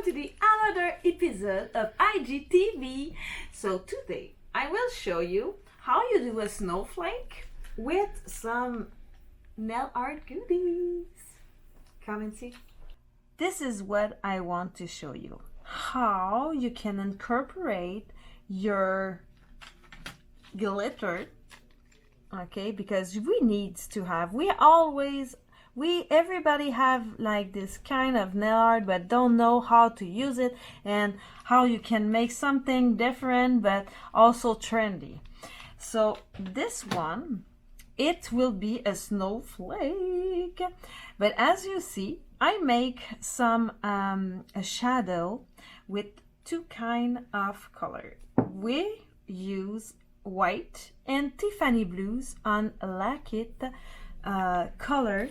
to the another episode of IGTV. So today I will show you how you do a snowflake with some nail art goodies. Come and see. This is what I want to show you. How you can incorporate your glitter, okay, because everybody have like this kind of nail art but don't know how to use it and how you can make something different but also trendy. So this one, it will be a snowflake, but as you see, I make some a shadow with two kind of color. We use white and Tiffany blues on Lackit color,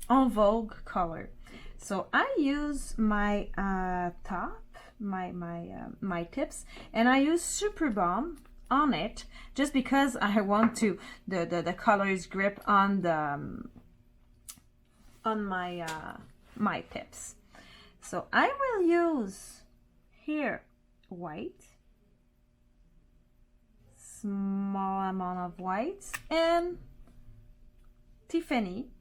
En Vogue color. So I use my my tips, and I use Super Bomb on it just because I want to the colors grip on the on my my tips. So I will use here white, small amount of whites, and Tiffany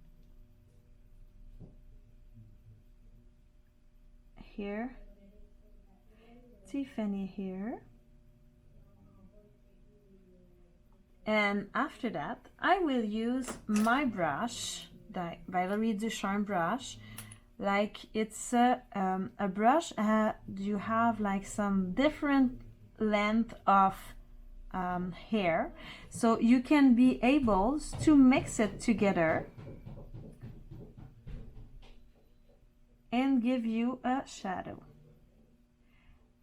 here, Tiffany here, and after that I will use my brush, the Valerie Ducharme brush. Like it's a brush you have like some different length of hair, so you can be able to mix it together and give you a shadow.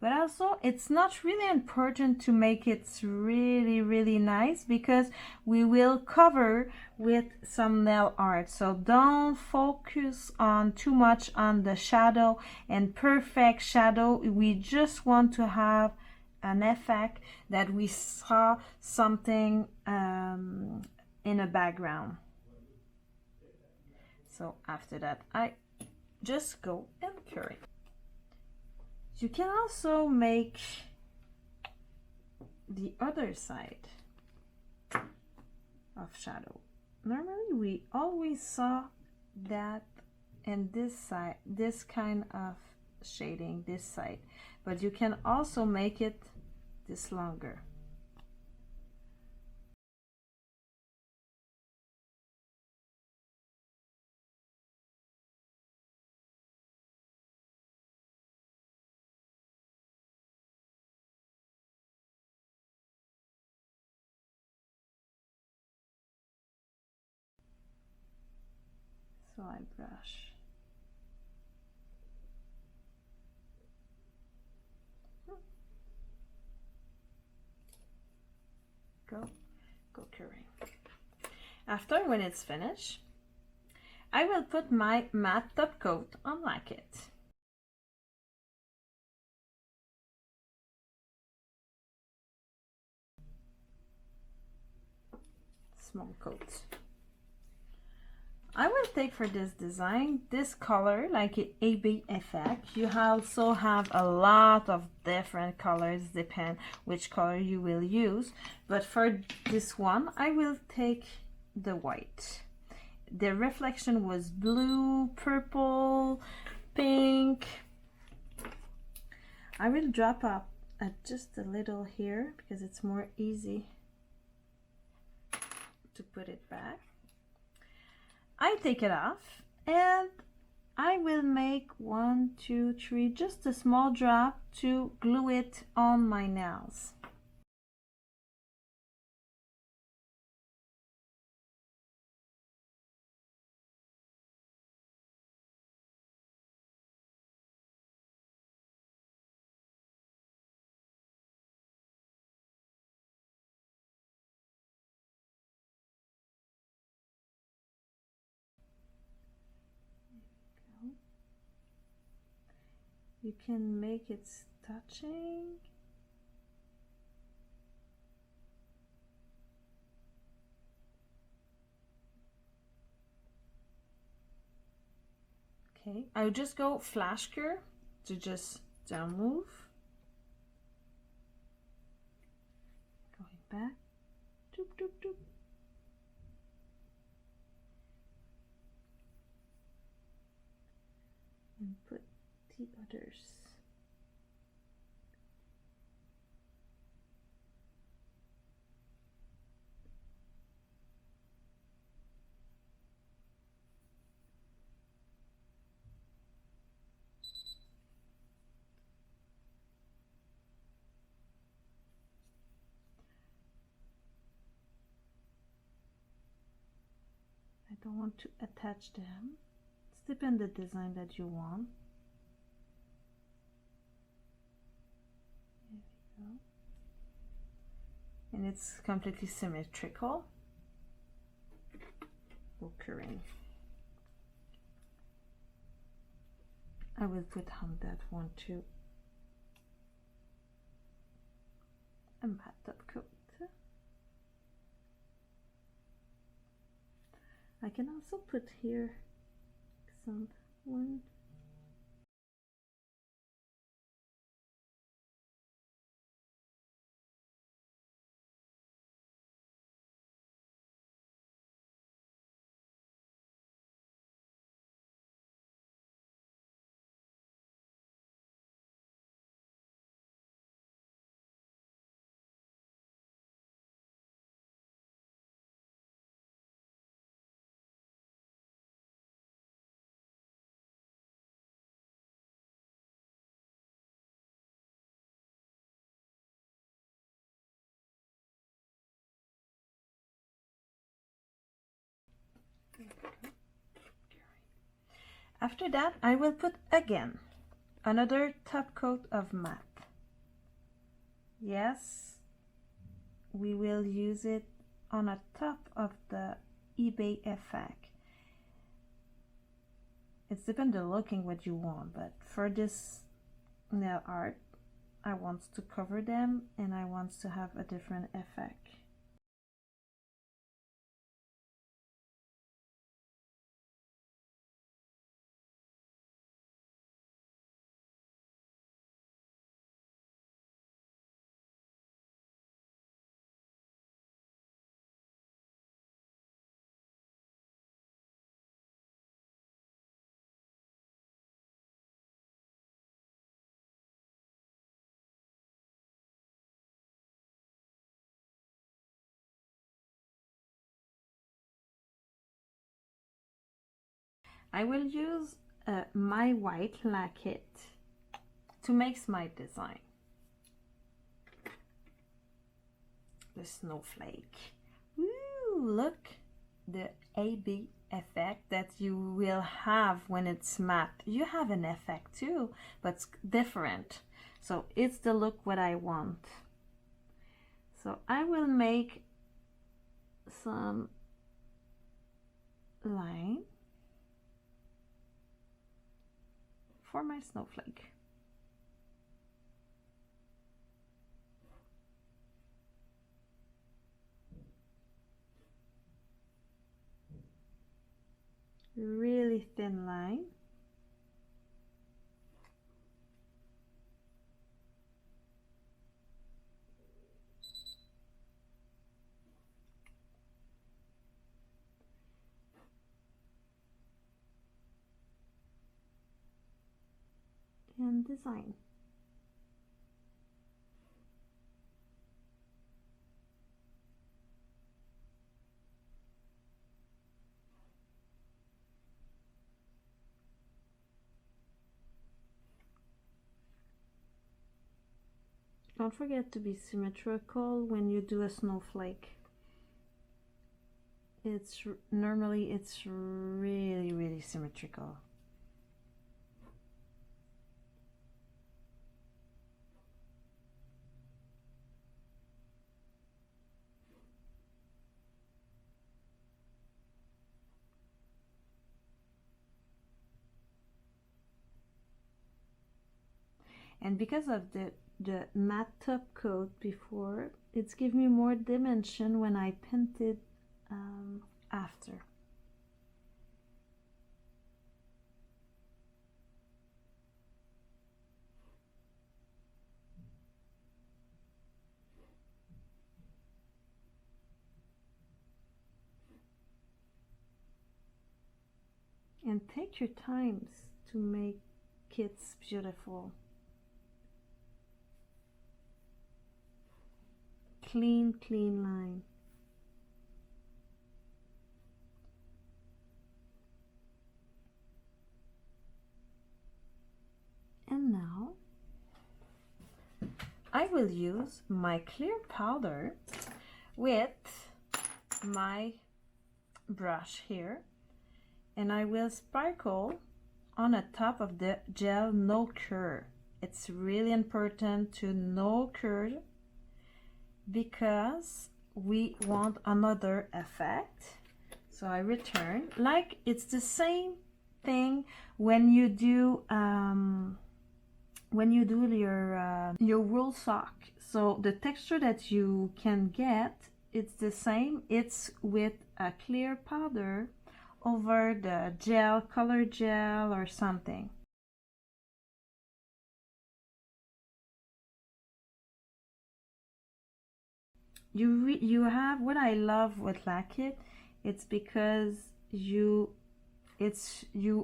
But also it's not really important to make it really nice because we will cover with some nail art. So don't focus on too much on the shadow and perfect shadow. We just want to have an effect that we saw something in a background. So after that I just go and curl it. You can also make the other side of shadow. Normally we always saw that in this side, this kind of shading, this side, but you can also make it this longer. So I brush. Go curling. After, when it's finished, I will put my matte top coat on Lackit. Small coat. I will take for this design this color, like an AB effect. You also have a lot of different colors, depend which color you will use, but for this one I will take the white. The reflection was blue, purple, pink. I will drop up at just a little here because it's more easy to put it back. I take it off and I will make 1, 2, 3, just a small drop to glue it on my nails. You can make it touching. Okay, I would just go flash cure to just down move, going back, doop, doop, doop. And put the others. I don't want to attach them. It's depend the design that you want. There we go. And it's completely symmetrical. Occurring. I will put on that one too. A matte top coat. I can also put here some one. After that, I will put again another top coat of matte. Yes, we will use it on the top of the eBay effect. It's dependent looking what you want, but for this nail art, I want to cover them and I want to have a different effect. I will use my white lacquer to make my design. The snowflake. Woo, look, the AB effect that you will have when it's matte. You have an effect too, but it's different. So it's the look what I want. So I will make some line for my snowflake. Really thin line. And design. Don't forget to be symmetrical when you do a snowflake. Normally it's really symmetrical. And because of the matte top coat before, it's give me more dimension when I painted after. and take your times to make it beautiful. Clean line. And now I will use my clear powder with my brush here, and I will sprinkle on the top of the gel no cure. It's really important to no cure because we want another effect. So I return, like it's the same thing when you do your wool sock. So the texture that you can get, it's the same. It's with a clear powder over the gel, color gel or something. You have, what I love with Lackit, it's because you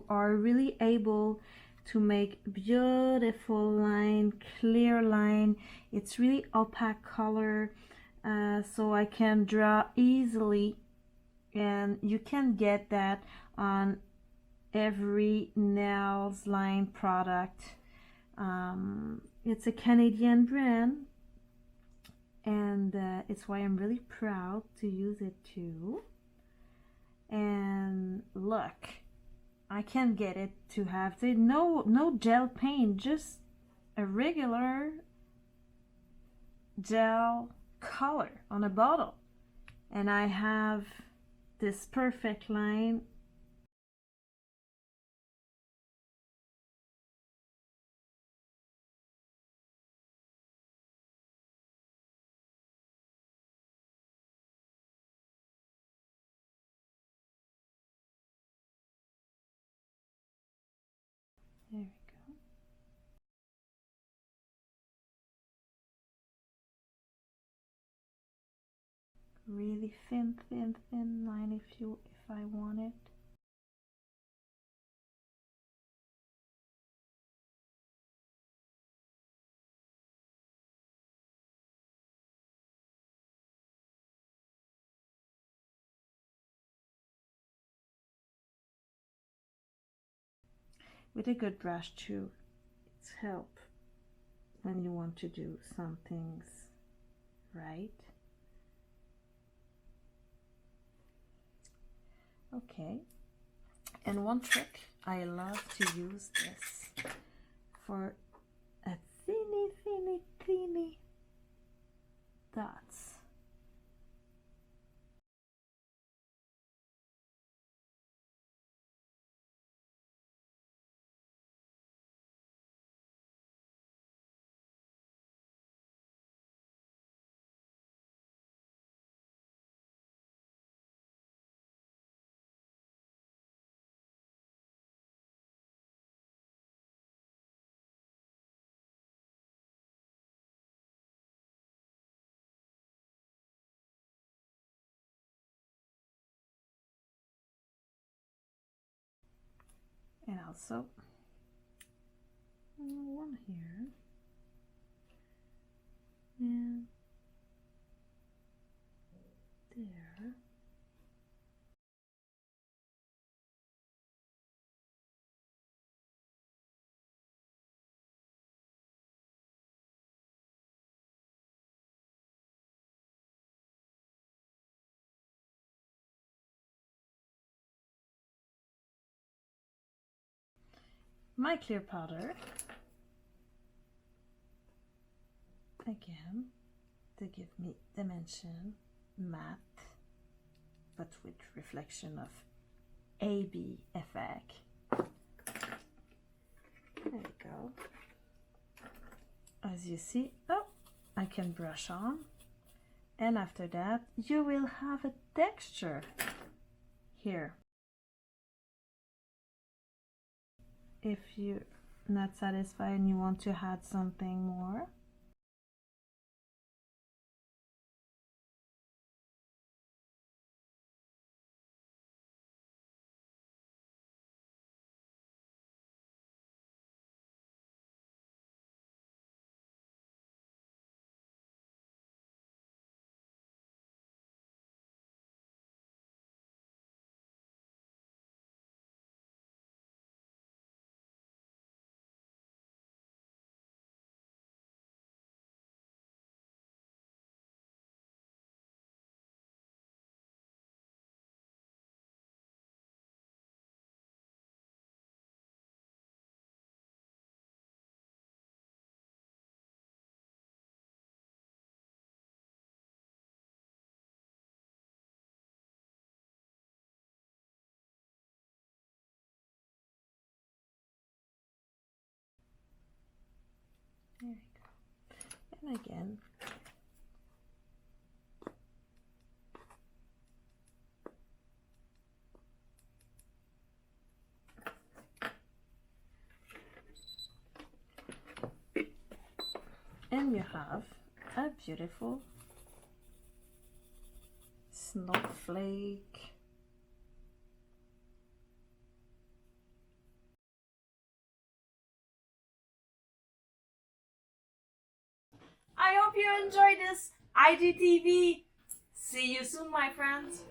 are really able to make beautiful line, clear line. It's really opaque color, so I can draw easily, and you can get that on every nails line product. It's a Canadian brand, and it's why I'm really proud to use it too. And look, I can get it to have no gel paint, just a regular gel color on a bottle, and I have this perfect line. There we go. Really thin line if I want it. With a good brush too, it's help when you want to do some things right. Okay, and one trick, I love to use this for a teeny dots. And also one here, and there. My clear powder, again, to give me dimension, matte, but with reflection of AB effect. There we go. As you see, oh, I can brush on, and after that you will have a texture here. If you're not satisfied and you want to add something more, There we go. And again. And you have a beautiful snowflake. I hope you enjoyed this IGTV. See you soon, my friends.